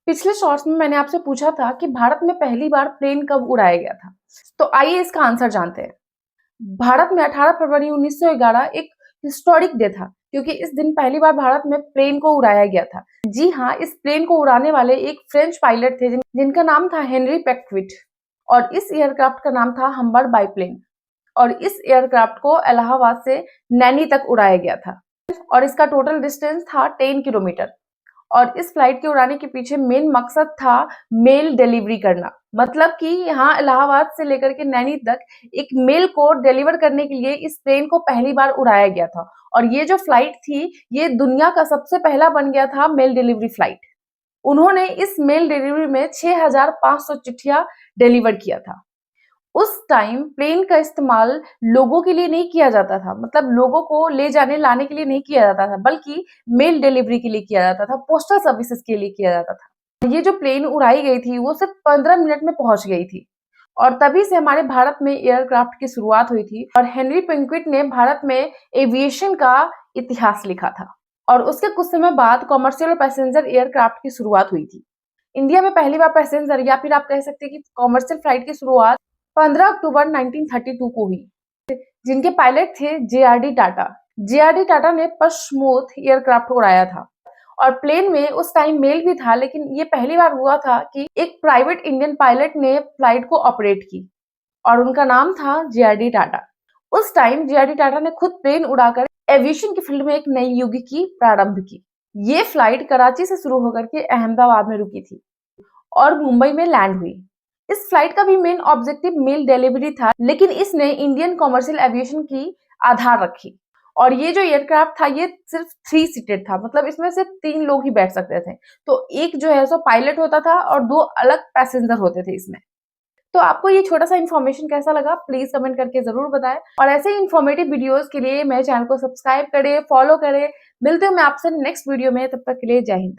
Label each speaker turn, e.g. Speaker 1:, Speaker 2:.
Speaker 1: पिछले शॉर्ट्स में मैंने आपसे पूछा था कि भारत में पहली बार प्लेन कब उड़ाया गया था। तो आइए इसका आंसर जानते हैं। भारत में 18 फरवरी 1911 एक हिस्टोरिक डे था, क्योंकि इस दिन पहली बार भारत में प्लेन को उड़ाया गया था। जी हाँ, इस प्लेन को उड़ाने वाले एक फ्रेंच पायलट थे जिनका नाम था हेनरी पेक्विट, और इस एयरक्राफ्ट का नाम था हम्बर बाईप्लेन। और इस एयरक्राफ्ट को इलाहाबाद से नैनी तक उड़ाया गया था, और इसका टोटल डिस्टेंस था 10 किलोमीटर। और इस फ्लाइट के उड़ाने के पीछे मेन मकसद था मेल डिलीवरी करना। मतलब कि यहाँ इलाहाबाद से लेकर के नैनी तक एक मेल को डिलीवर करने के लिए इस प्लेन को पहली बार उड़ाया गया था। और ये जो फ्लाइट थी, ये दुनिया का सबसे पहला बन गया था मेल डिलीवरी फ्लाइट। उन्होंने इस मेल डिलीवरी में 6500 चिट्ठियां डिलीवर किया था। उस टाइम प्लेन का इस्तेमाल लोगों के लिए नहीं किया जाता था, मतलब लोगों को ले जाने लाने के लिए नहीं किया जाता था, बल्कि मेल डिलीवरी के लिए किया जाता था, पोस्टल सर्विसेज के लिए किया जाता था। ये जो प्लेन उड़ाई गई थी वो सिर्फ 15 मिनट में पहुंच गई थी, और तभी से हमारे भारत में एयरक्राफ्ट की शुरुआत हुई थी। और हेनरी पेंक्विट ने भारत में एविएशन का इतिहास लिखा था, और उसके कुछ समय बाद कॉमर्शियल और पैसेंजर एयरक्राफ्ट की शुरुआत हुई थी। इंडिया में पहली बार पैसेंजर या फिर आप कह सकते हैं कि कॉमर्शियल फ्लाइट की शुरुआत 15 अक्टूबर 1932 को हुई, जिनके पायलट थे जेआरडी टाटा। जेआरडी टाटा ने पश्मोथ एयरक्राफ्ट उड़ाया था, और प्लेन में उस टाइम मेल भी था, लेकिन ये पहली बार हुआ था कि एक प्राइवेट इंडियन पायलट ने फ्लाइट को ऑपरेट की, और उनका नाम था जेआरडी टाटा। उस टाइम जेआरडी टाटा ने खुद प्लेन उड़ाकर एविएशन की फील्ड में एक नई युग की प्रारंभ की। ये फ्लाइट कराची से शुरू होकर के अहमदाबाद में रुकी थी और मुंबई में लैंड हुई। इस फ्लाइट का भी मेन ऑब्जेक्टिव मेल डिलीवरी था, लेकिन इसने इंडियन कमर्शियल एविएशन की आधार रखी। और ये जो एयरक्राफ्ट था ये सिर्फ 3 सीटेड था, मतलब इसमें सिर्फ 3 लोग ही बैठ सकते थे। तो एक जो है सो पायलट होता था और 2 अलग पैसेंजर होते थे इसमें। तो आपको ये छोटा सा इन्फॉर्मेशन कैसा लगा, प्लीज कमेंट करके जरूर बताएं। और ऐसे ही इन्फॉर्मेटिव वीडियोस के लिए मेरे चैनल को सब्सक्राइब करें, फॉलो करें। मिलते हैं मैं आपसे नेक्स्ट वीडियो में, तब तक के लिए जय हिंद।